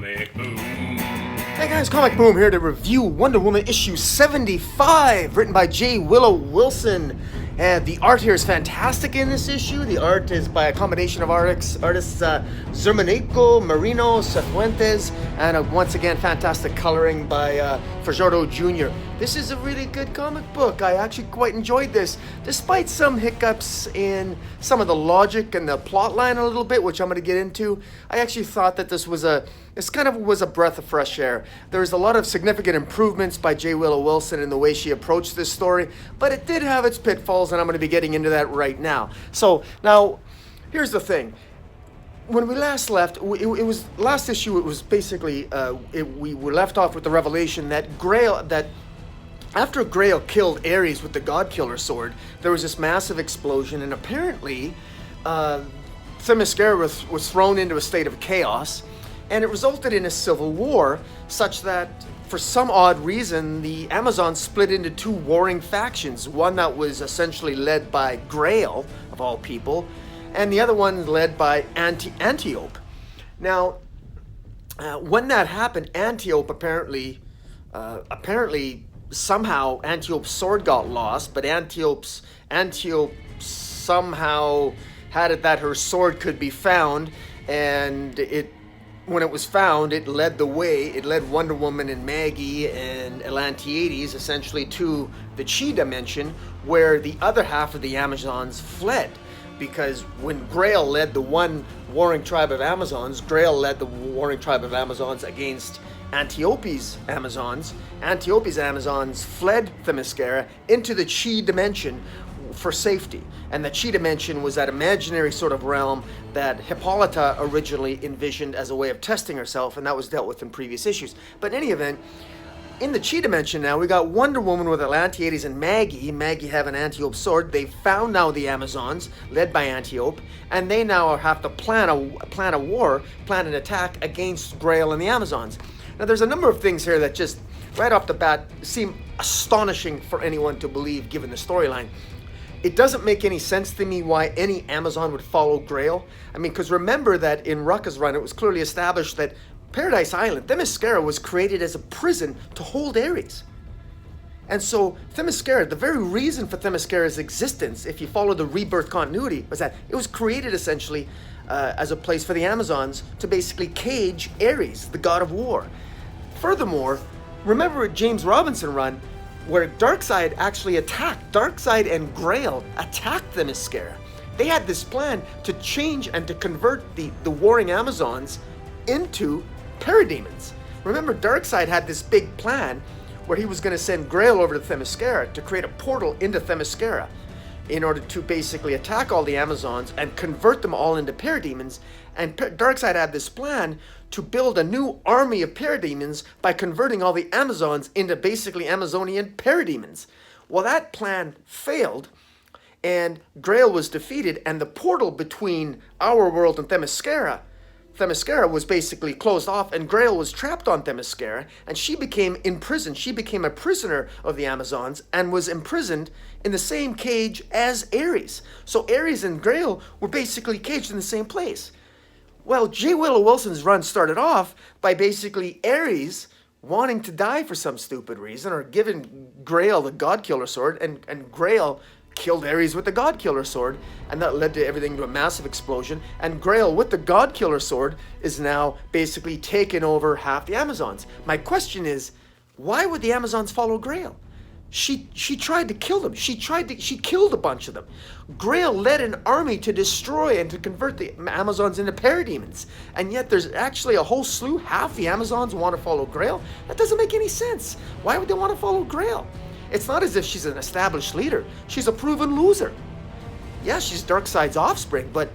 Comic Boom. Hey guys, Comic Boom here to review Wonder Woman issue 75, written by J. Willow Wilson. And the art here is fantastic in this issue. The art is by a combination of artists Zermanico, Marino, Cifuentes, and once again, fantastic coloring by Fajardo Jr. This is a really good comic book. I actually quite enjoyed this, despite some hiccups in some of the logic and the plot line a little bit, which I'm going to get into. I actually thought that this was a breath of fresh air. There's a lot of significant improvements by J. Willow Wilson in the way she approached this story, but it did have its pitfalls, and I'm going to be getting into that right now. So now, here's the thing. When we last left, last issue. It was basically we were left off with the revelation that after Grail killed Ares with the God-Killer sword, there was this massive explosion, and apparently, Themyscira was thrown into a state of chaos, and it resulted in a civil war, such that, for some odd reason, the Amazons split into two warring factions. One that was essentially led by Grail, of all people, and the other one led by Antiope. Now, when that happened, Antiope apparently somehow Antiope's sword got lost, but Antiope somehow had it that her sword could be found, and when it was found, it led the way. It led Wonder Woman and Maggie and Atlantiades essentially to the Chi dimension, where the other half of the Amazons fled. Because when Grail led the one warring tribe of Amazons, Grail led the warring tribe of Amazons against Antiope's Amazons. Antiope's Amazons fled Themyscira into the Chi dimension for safety. And the Chi dimension was that imaginary sort of realm that Hippolyta originally envisioned as a way of testing herself, and that was dealt with in previous issues. But in any event, in the Chi dimension now, we got Wonder Woman with Atlantiades and Maggie. Maggie have an Antiope sword. They found now the Amazons, led by Antiope, and they now have to plan an attack against Grail and the Amazons. Now, there's a number of things here that just, right off the bat, seem astonishing for anyone to believe, given the storyline. It doesn't make any sense to me why any Amazon would follow Grail. I mean, because remember that in Rucka's run, it was clearly established that Paradise Island, Themyscira, was created as a prison to hold Ares. And so Themyscira, the very reason for Themyscira's existence, if you follow the rebirth continuity, was that it was created essentially as a place for the Amazons to basically cage Ares, the god of war. Furthermore, remember James Robinson run, where Darkseid actually attacked. Darkseid and Grail attacked Themyscira. They had this plan to change and to convert the warring Amazons into parademons. Remember, Darkseid had this big plan where he was going to send Grail over to Themyscira to create a portal into Themyscira in order to basically attack all the Amazons and convert them all into parademons. And Darkseid had this plan to build a new army of parademons by converting all the Amazons into basically Amazonian parademons. Well, that plan failed, and Grail was defeated, and the portal between our world and Themyscira was basically closed off, and Grail was trapped on Themyscira, and she became imprisoned. She became a prisoner of the Amazons and was imprisoned in the same cage as Ares. So Ares and Grail were basically caged in the same place. Well, J. Willow Wilson's run started off by basically Ares wanting to die for some stupid reason, or giving Grail the God-Killer sword, and Grail killed Ares with the God-Killer sword, and that led to everything to a massive explosion. And Grail, with the God-Killer sword, is now basically taken over half the Amazons. My question is, why would the Amazons follow Grail? She tried to kill them. She killed a bunch of them. Grail led an army to destroy and to convert the Amazons into parademons. And yet there's actually a whole slew, half the Amazons want to follow Grail? That doesn't make any sense. Why would they want to follow Grail? It's not as if she's an established leader. She's a proven loser. Yeah, she's Darkseid's offspring, but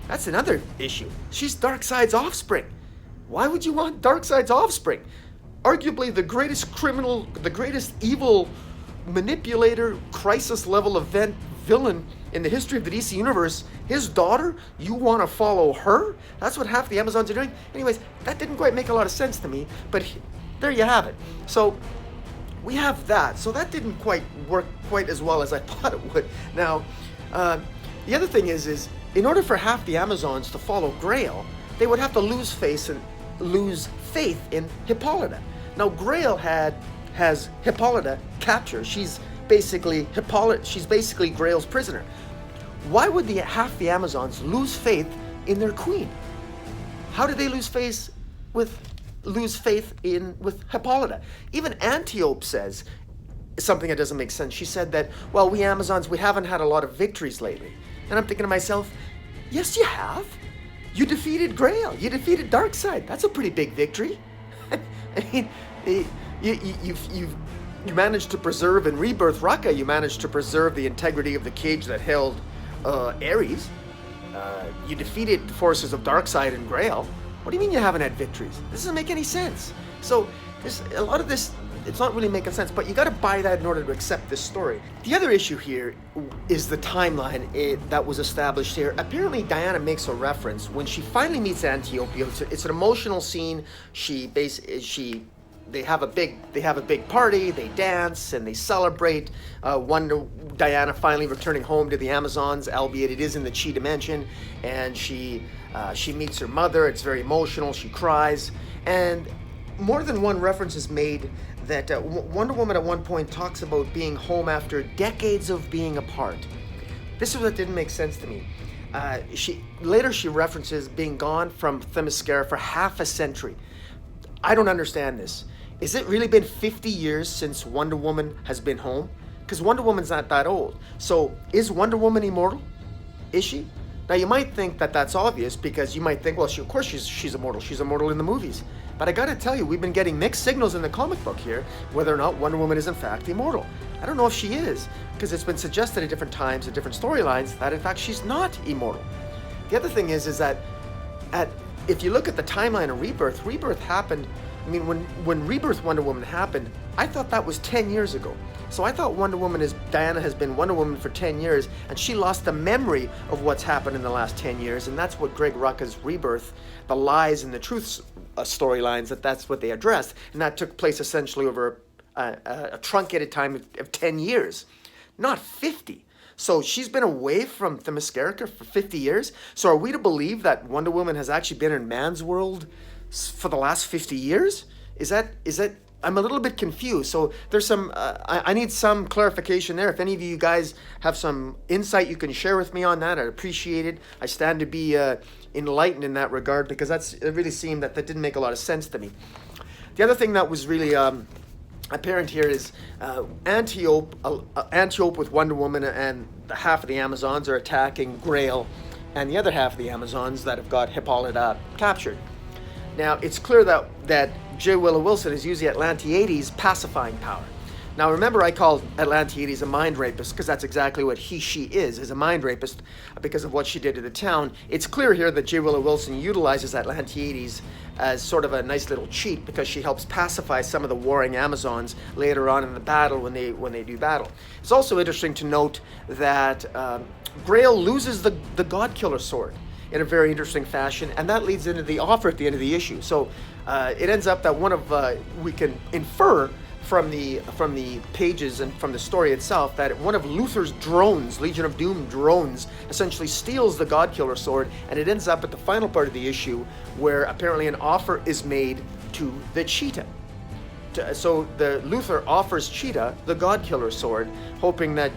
that's another issue. She's Darkseid's offspring. Why would you want Darkseid's offspring? Arguably the greatest criminal, the greatest evil manipulator, crisis level event villain in the history of the DC universe, his daughter, you want to follow her? That's what half the Amazons are doing? Anyways, that didn't quite make a lot of sense to me, but there you have it. So we have that. So that didn't quite work quite as well as I thought it would. Now, the other thing is in order for half the Amazons to follow Grail, they would have to lose faith lose faith in Hippolyta. Now Grail has Hippolyta captured. She's basically Grail's prisoner. Why would half the Amazons lose faith in their queen? How did they lose faith with Hippolyta? Even Antiope says something that doesn't make sense. She said that, well, we Amazons, we haven't had a lot of victories lately. And I'm thinking to myself, yes, you have. You defeated Grail. You defeated Darkseid. That's a pretty big victory. I mean, you managed to preserve and rebirth Raqqa. You managed to preserve the integrity of the cage that held Ares. You defeated the forces of Darkseid and Grail. What do you mean you haven't had victories? This doesn't make any sense. So there's a lot of this, it's not really making sense, but you got to buy that in order to accept this story. The other issue here is the timeline that was established here. Apparently Diana makes a reference when she finally meets Antiope. It's an emotional scene. They have a big party, they dance and they celebrate. Diana finally returning home to the Amazons, albeit it is in the Chi dimension, and she meets her mother. It's very emotional. She cries, and more than one reference is made that Wonder Woman at one point talks about being home after decades of being apart. This is what didn't make sense to me. She references being gone from Themyscira for half a century. I don't understand this. Is it really been 50 years since Wonder Woman has been home? Because Wonder Woman's not that old. So is Wonder Woman immortal? Is she? Now you might think that that's obvious, because you might think, well, of course she's immortal. She's immortal in the movies. But I gotta tell you, we've been getting mixed signals in the comic book here, whether or not Wonder Woman is in fact immortal. I don't know if she is, because it's been suggested at different times, at different storylines, that in fact she's not immortal. The other thing is that if you look at the timeline of Rebirth happened. I mean, when Rebirth Wonder Woman happened, I thought that was 10 years ago. So I thought Diana has been Wonder Woman for 10 years, and she lost the memory of what's happened in the last 10 years, and that's what Greg Rucka's Rebirth, the lies and the truth storylines, that's what they addressed, and that took place essentially over a truncated time of 10 years, not 50. So she's been away from Themyscira for 50 years? So are we to believe that Wonder Woman has actually been in man's world for the last 50 years? Is that I'm a little bit confused. So there's some I need some clarification there. If any of you guys have some insight you can share with me on that, I'd appreciate it. I stand to be enlightened in that regard, because it really seemed that didn't make a lot of sense to me. The other thing that was really apparent here is Antiope with Wonder Woman and the half of the Amazons are attacking Grail, and the other half of the Amazons that have got Hippolyta captured. Now, it's clear that J. Willow Wilson is using Atlantiades' pacifying power. Now, remember, I called Atlantiades a mind rapist, because that's exactly what she is a mind rapist, because of what she did to the town. It's clear here that J. Willow Wilson utilizes Atlantiades as sort of a nice little cheat, because she helps pacify some of the warring Amazons later on in the battle when they do battle. It's also interesting to note that Grail loses the God-Killer sword in a very interesting fashion, and that leads into the offer at the end of the issue. So it ends up that we can infer from the pages and from the story itself that one of Luthor's drones, Legion of Doom drones, essentially steals the God-Killer sword, and it ends up at the final part of the issue where apparently an offer is made to the Cheetah. So the Luthor offers Cheetah the God-Killer sword, hoping that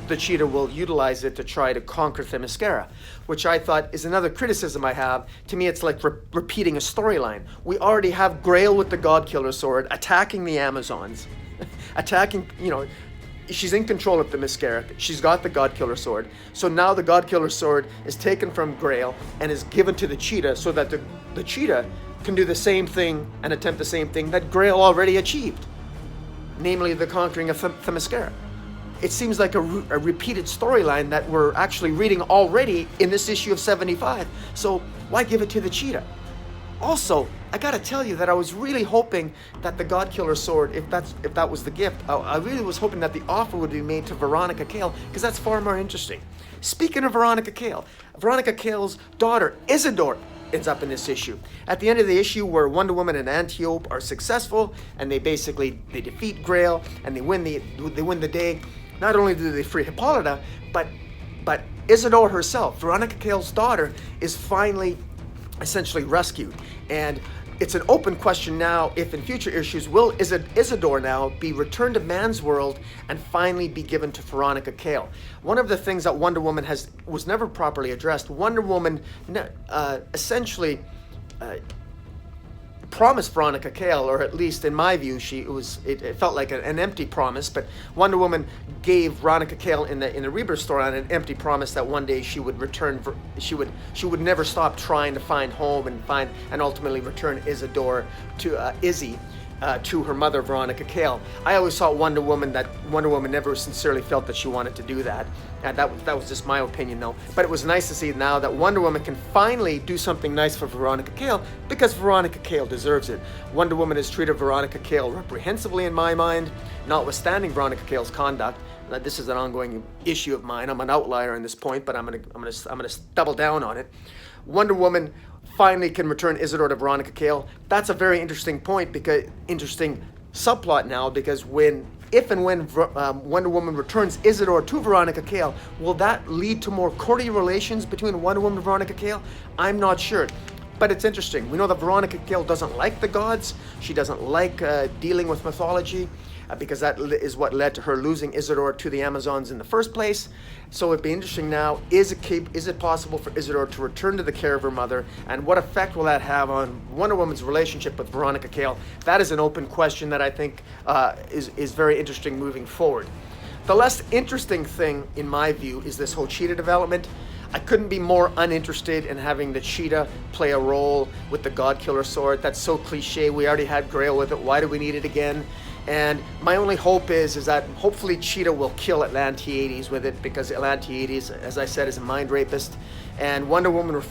the Cheetah will utilize it to try to conquer Themyscira, which I thought is another criticism I have. To me, it's like repeating a storyline. We already have Grail with the God-Killer sword attacking the Amazons, she's in control of Themyscira. She's got the God-Killer sword. So now the God-Killer sword is taken from Grail and is given to the Cheetah, so that the Cheetah can do the same thing and attempt the same thing that Grail already achieved, namely the conquering of Themyscira. It seems like a repeated storyline that we're actually reading already in this issue of 75. So why give it to the Cheetah? Also, I gotta tell you that I was really hoping that the God-Killer sword, if that was the gift, I really was hoping that the offer would be made to Veronica Kale, because that's far more interesting. Speaking of Veronica Kale's daughter, Isidore, ends up in this issue. At the end of the issue, where Wonder Woman and Antiope are successful, and they defeat Grail, and they win the day. Not only do they free Hippolyta, but Isidore herself, Veronica Kale's daughter, is finally essentially rescued. And it's an open question now if in future issues will Isidore now be returned to man's world and finally be given to Veronica Kale. One of the things that Wonder Woman was never properly addressed. Wonder Woman essentially promised Veronica Kale, or at least in my view, it felt like an empty promise. But Wonder Woman gave Veronica Kale in the Rebirth storyline an empty promise that one day she would return. She would never stop trying to find home and ultimately return Isidore to Izzy. To her mother, Veronica Kale. I always thought Wonder Woman never sincerely felt that she wanted to do that. And that was just my opinion, though. But it was nice to see now that Wonder Woman can finally do something nice for Veronica Kale, because Veronica Kale deserves it. Wonder Woman has treated Veronica Kale reprehensibly in my mind, notwithstanding Veronica Kale's conduct. This is an ongoing issue of mine. I'm an outlier on this point, but I'm gonna double down on it. Wonder Woman finally can return Isidore to Veronica Kale. That's a very interesting point, because interesting subplot now, because if and when Wonder Woman returns Isidore to Veronica Kale, will that lead to more courtly relations between Wonder Woman and Veronica Kale? I'm not sure. But it's interesting. We know that Veronica Kale doesn't like the gods. She doesn't like dealing with mythology, because that is what led to her losing Isidore to the Amazons in the first place. So it'd be interesting now, is it possible for Isidore to return to the care of her mother, and what effect will that have on Wonder Woman's relationship with Veronica Kale? That is an open question that I think is very interesting moving forward. The less interesting thing, in my view, is this whole cheetah development. I couldn't be more uninterested in having the cheetah play a role with the God Killer sword. That's so cliche. We already had Grail with it. Why do we need it again? And my only hope is that hopefully Cheetah will kill Atlantiades with it, because Atlantiades, as I said, is a mind rapist. And Wonder Woman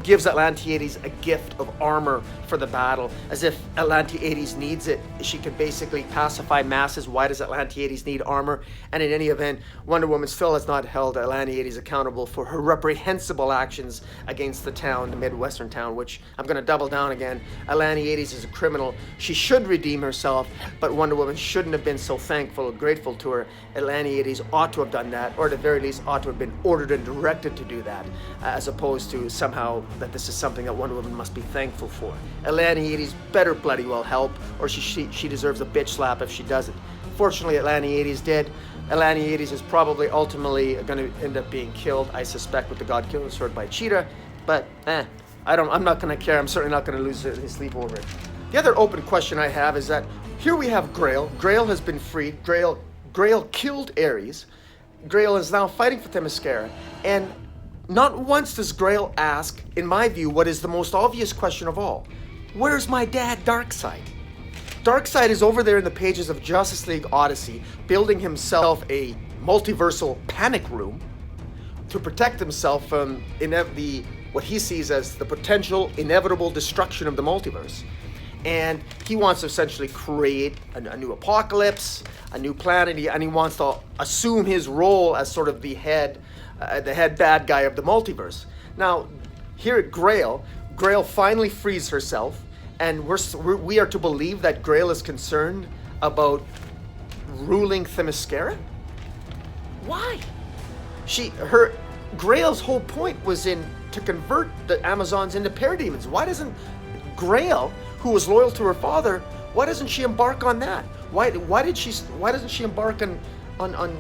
gives Atlantiades a gift of armor for the battle, as if Atlantiades needs it. She could basically pacify masses. Why does Atlantiades need armor? And in any event, Wonder Woman still has not held Atlantiades accountable for her reprehensible actions against the town, the Midwestern town, which I'm going to double down again. Atlantiades is a criminal. She should redeem herself, but Wonder Woman shouldn't have been so thankful and grateful to her. Atlantiades ought to have done that, or at the very least ought to have been ordered and directed to do that, as opposed to somehow that this is something that Wonder Woman must be thankful for. Atlantiades better bloody well help, or she deserves a bitch slap if she doesn't. Fortunately, Atlantiades did. Atlantiades is probably ultimately going to end up being killed, I suspect, with the God Killer sword by Cheetah. But I'm not going to care. I'm certainly not going to lose any sleep over it. The other open question I have is that here we have Grail. Grail has been freed. Grail killed Ares. Grail is now fighting for Themyscira, and not once does Grail ask, in my view, what is the most obvious question of all. Where's my dad, Darkseid? Darkseid is over there in the pages of Justice League Odyssey, building himself a multiversal panic room to protect himself from what he sees as the potential inevitable destruction of the multiverse. And he wants to essentially create a new apocalypse, a new planet, and he wants to assume his role as sort of the head bad guy of the multiverse. Now, here at Grail finally frees herself, and we are to believe that Grail is concerned about ruling Themyscira? Why? Grail's whole point was to convert the Amazons into parademons. Why doesn't Grail, who was loyal to her father, why doesn't she embark on that? Why doesn't she embark on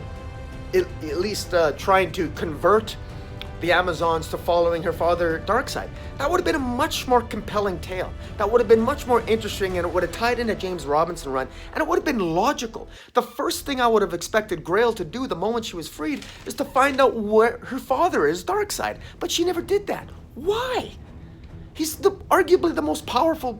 at least trying to convert the Amazons to following her father, Darkseid? That would have been a much more compelling tale. That would have been much more interesting, and it would have tied into James Robinson run, and it would have been logical. The first thing I would have expected Grail to do the moment she was freed is to find out where her father is, Darkseid. But she never did that. Why? He's arguably one of the most powerful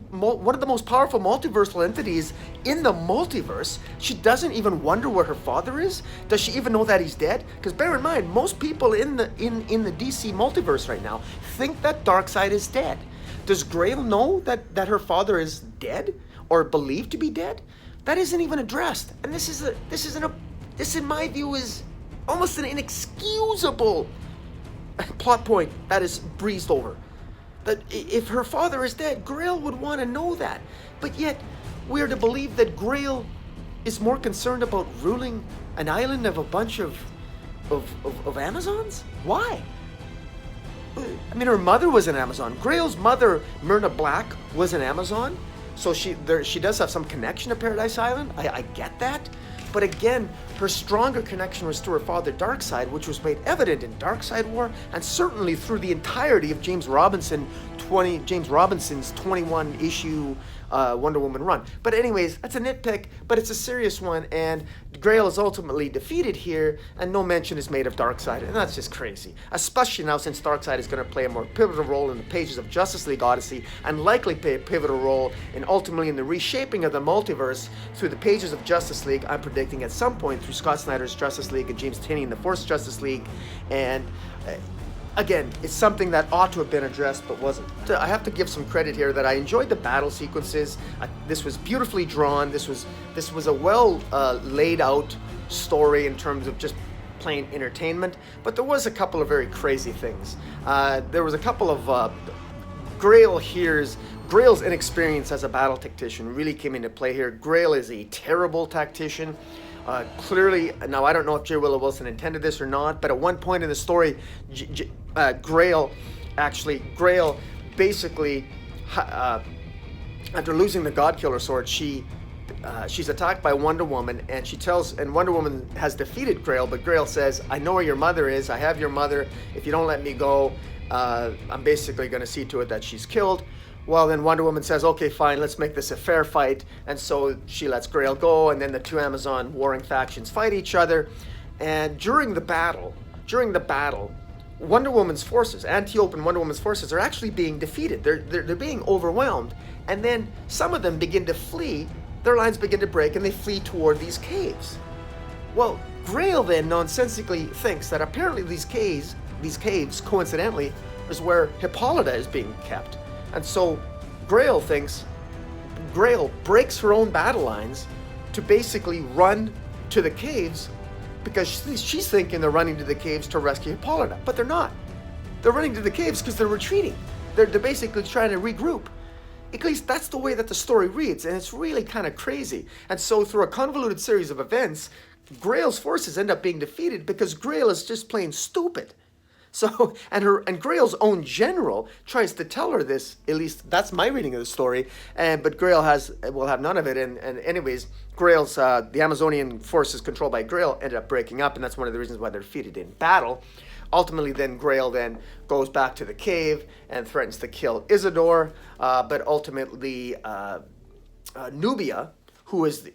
multiversal entities in the multiverse. She doesn't even wonder where her father is? Does she even know that he's dead? Because bear in mind, most people in the DC multiverse right now think that Darkseid is dead. Does Grail know that her father is dead or believed to be dead? That isn't even addressed. And this in my view is almost an inexcusable plot point that is breezed over. That if her father is dead, Grail would want to know that. But yet, we are to believe that Grail is more concerned about ruling an island of a bunch of Amazons? Why? I mean, her mother was an Amazon. Grail's mother, Myrna Black, was an Amazon. So she does have some connection to Paradise Island. I get that. But again, her stronger connection was to her father Darkseid, which was made evident in Darkseid War, and certainly through the entirety of James Robinson's 21-issue Wonder Woman run. But anyways, that's a nitpick, but it's a serious one, and Grail is ultimately defeated here, and no mention is made of Darkseid, and that's just crazy. Especially now since Darkseid is going to play a more pivotal role in the pages of Justice League Odyssey, and likely play a pivotal role ultimately in the reshaping of the multiverse through the pages of Justice League, I'm predicting at some point through Scott Snyder's Justice League and James Tynion the Force Justice League, and again, it's something that ought to have been addressed but wasn't. I have to give some credit here that I enjoyed the battle sequences. This was beautifully drawn. This was a well laid out story in terms of just plain entertainment. But there was a couple of very crazy things. There was a couple of Grail's inexperience as a battle tactician really came into play here. Grail is a terrible tactician. Clearly, now I don't know if J. Willow Wilson intended this or not, but at one point in the story, Grail basically, after losing the Godkiller sword, she's attacked by Wonder Woman, and Wonder Woman has defeated Grail, but Grail says, I know where your mother is, I have your mother, if you don't let me go, I'm basically going to see to it that she's killed. Well, then Wonder Woman says, okay, fine, let's make this a fair fight. And so she lets Grail go, and then the two Amazon warring factions fight each other. And during the battle, Wonder Woman's forces, Antiope and Wonder Woman's forces, are actually being defeated. They're being overwhelmed. And then some of them begin to flee. Their lines begin to break, and they flee toward these caves. Well, Grail then nonsensically thinks that apparently these caves, coincidentally, is where Hippolyta is being kept. And so Grail breaks her own battle lines to basically run to the caves because she's thinking they're running to the caves to rescue Hippolyta, but they're not. They're running to the caves because they're retreating. They're basically trying to regroup. At least that's the way that the story reads, and it's really kind of crazy. And so through a convoluted series of events, Grail's forces end up being defeated because Grail is just plain stupid. So, and Grail's own general tries to tell her this, at least that's my reading of the story, but Grail will have none of it, and anyways, Grail's, the Amazonian forces controlled by Grail ended up breaking up, and that's one of the reasons why they're defeated in battle. Ultimately, then Grail then goes back to the cave and threatens to kill Isidore, but ultimately Nubia, who is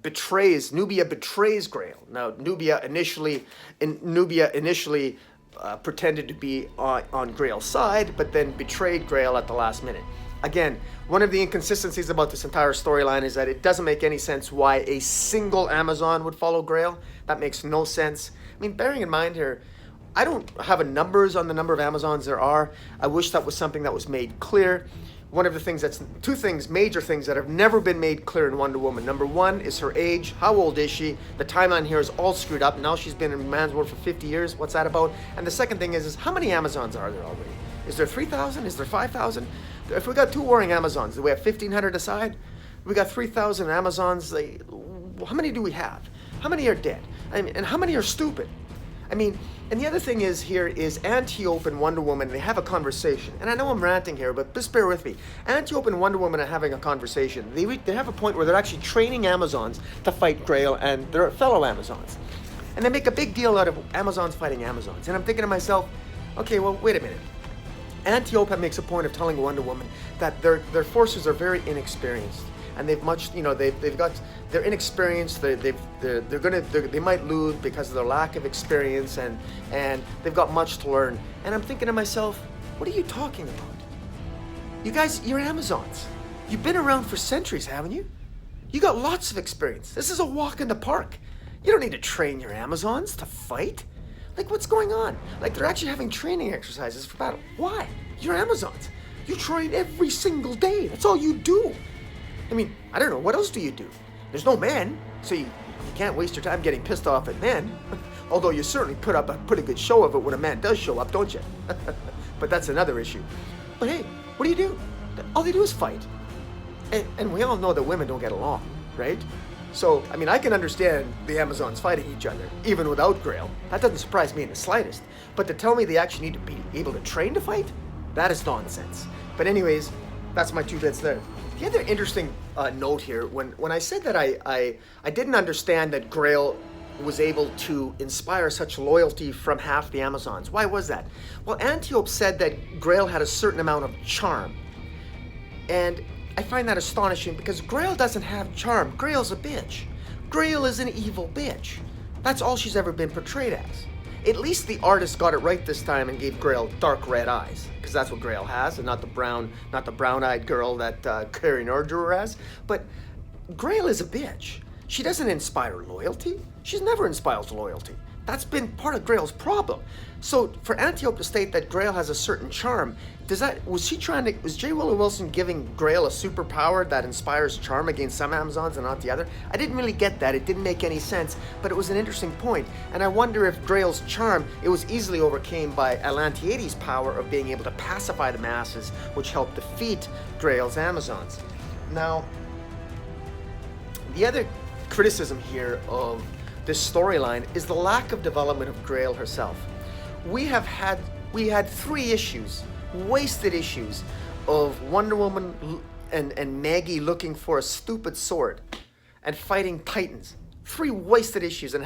betrays Grail. Now, Nubia initially pretended to be on Grail's side, but then betrayed Grail at the last minute. Again, one of the inconsistencies about this entire storyline is that it doesn't make any sense why a single Amazon would follow Grail. That makes no sense. I mean, bearing in mind here, I don't have numbers on the number of Amazons there are. I wish that was something that was made clear. One of the things major things that have never been made clear in Wonder Woman. Number one is her age. How old is she? The timeline here is all screwed up. Now she's been in man's world for 50 years. What's that about? And the second thing is how many Amazons are there already? Is there 3,000? Is there 5,000? If we got two warring Amazons, do we have 1,500 aside? We got 3,000 Amazons. How many do we have? How many are dead? I mean, and how many are stupid? I mean, and the other thing is Antiope and Wonder Woman, they have a conversation. And I know I'm ranting here, but just bear with me. Antiope and Wonder Woman are having a conversation. They have a point where they're actually training Amazons to fight Grail and their fellow Amazons. And they make a big deal out of Amazons fighting Amazons. And I'm thinking to myself, okay, well, wait a minute. Antiope makes a point of telling Wonder Woman that their forces are very inexperienced. And they're inexperienced. They might lose because of their lack of experience, and they've got much to learn. And I'm thinking to myself, what are you talking about? You guys, you're Amazons. You've been around for centuries, haven't you? You got lots of experience. This is a walk in the park. You don't need to train your Amazons to fight. Like, what's going on? Like, they're actually having training exercises for battle. Why? You're Amazons. You train every single day. That's all you do. I mean, I don't know, what else do you do? There's no men, so you can't waste your time getting pissed off at men. Although you certainly put up a pretty good show of it when a man does show up, don't you? But that's another issue. But hey, what do you do? All they do is fight. And we all know that women don't get along, right? So, I mean, I can understand the Amazons fighting each other, even without Grail. That doesn't surprise me in the slightest. But to tell me they actually need to be able to train to fight? That is nonsense. But anyways, that's my 2 bits there. The other interesting note here, when I said that I didn't understand that Grail was able to inspire such loyalty from half the Amazons. Why was that? Well, Antiope said that Grail had a certain amount of charm. And I find that astonishing because Grail doesn't have charm. Grail's a bitch. Grail is an evil bitch. That's all she's ever been portrayed as. At least the artist got it right this time and gave Grail dark red eyes, because that's what Grail has, and not the brown-eyed girl that Carrie Nordruer has. But Grail is a bitch. She doesn't inspire loyalty. She's never inspired loyalty. That's been part of Grail's problem. So for Antiope to state that Grail has a certain charm, was J. Willow Wilson giving Grail a superpower that inspires charm against some Amazons and not the other? I didn't really get that. It didn't make any sense, but it was an interesting point. And I wonder if Grail's charm, it was easily overcame by Atlantiades' power of being able to pacify the masses, which helped defeat Grail's Amazons. Now, the other criticism here of this storyline is the lack of development of Grail herself. We had 3 issues, wasted issues, of Wonder Woman and Maggie looking for a stupid sword and fighting titans. 3 wasted issues and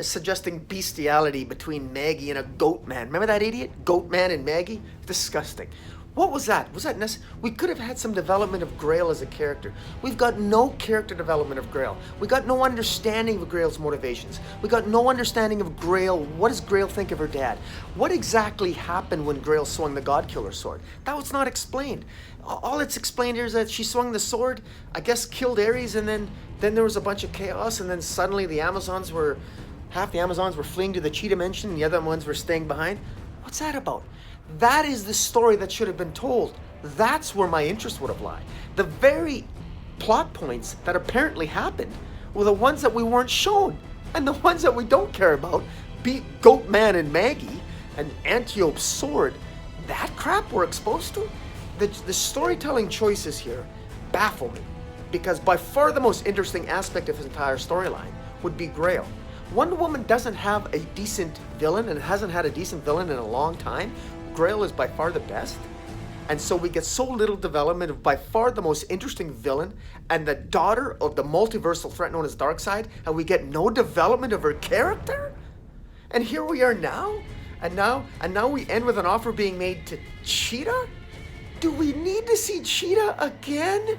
suggesting bestiality between Maggie and a goat man. Remember that idiot? Goat man and Maggie? Disgusting. What was that? Was that necessary? We could have had some development of Grail as a character. We've got no character development of Grail. We got no understanding of Grail's motivations. We got no understanding of Grail. What does Grail think of her dad? What exactly happened when Grail swung the God-Killer sword? That was not explained. All it's explained here is that she swung the sword, I guess killed Ares, and then there was a bunch of chaos, and then suddenly half the Amazons were fleeing to the Chi dimension, and the other ones were staying behind. What's that about? That is the story that should have been told. That's where my interest would have lied. The very plot points that apparently happened were the ones that we weren't shown. And the ones that we don't care about, be Goat Man and Maggie and Antiope's sword, that crap we're exposed to? The storytelling choices here baffle me, because by far the most interesting aspect of his entire storyline would be Grail. Wonder Woman doesn't have a decent villain and hasn't had a decent villain in a long time. Grail is by far the best. And so we get so little development of by far the most interesting villain and the daughter of the multiversal threat known as Darkseid, and we get no development of her character? And here we are now? And now we end with an offer being made to Cheetah? Do we need to see Cheetah again?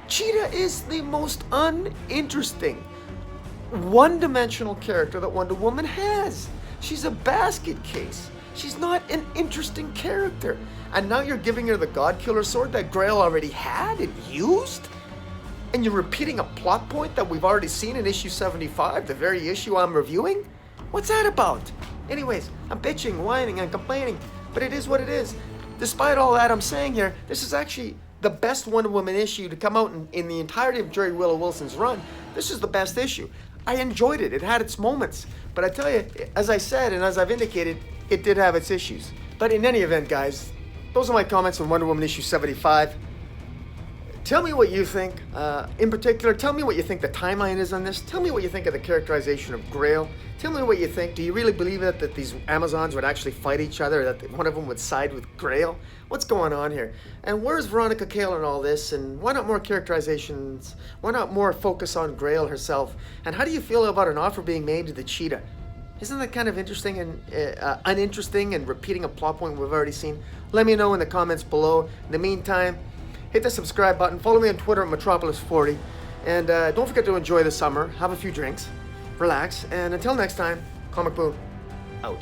Cheetah is the most uninteresting, one-dimensional character that Wonder Woman has. She's a basket case. She's not an interesting character. And now you're giving her the God-Killer sword that Grail already had and used? And you're repeating a plot point that we've already seen in issue 75, the very issue I'm reviewing? What's that about? Anyways, I'm bitching, whining, and complaining, but it is what it is. Despite all that I'm saying here, this is actually the best Wonder Woman issue to come out in the entirety of J. Willow Wilson's run. This is the best issue. I enjoyed it. It had its moments. But I tell you, as I said and as I've indicated, it did have its issues. But in any event, guys, those are my comments on Wonder Woman issue 75. Tell me what you think. In particular, tell me what you think the timeline is on this. Tell me what you think of the characterization of Grail. Tell me what you think. Do you really believe that these Amazons would actually fight each other, that one of them would side with Grail? What's going on here? And where's Veronica Kale in all this? And why not more characterizations? Why not more focus on Grail herself? And how do you feel about an offer being made to the Cheetah? Isn't that kind of interesting and uninteresting and repeating a plot point we've already seen? Let me know in the comments below. In the meantime, hit the subscribe button. Follow me on Twitter at Metropolis40. And don't forget to enjoy the summer. Have a few drinks. Relax. And until next time, Comic Boom out.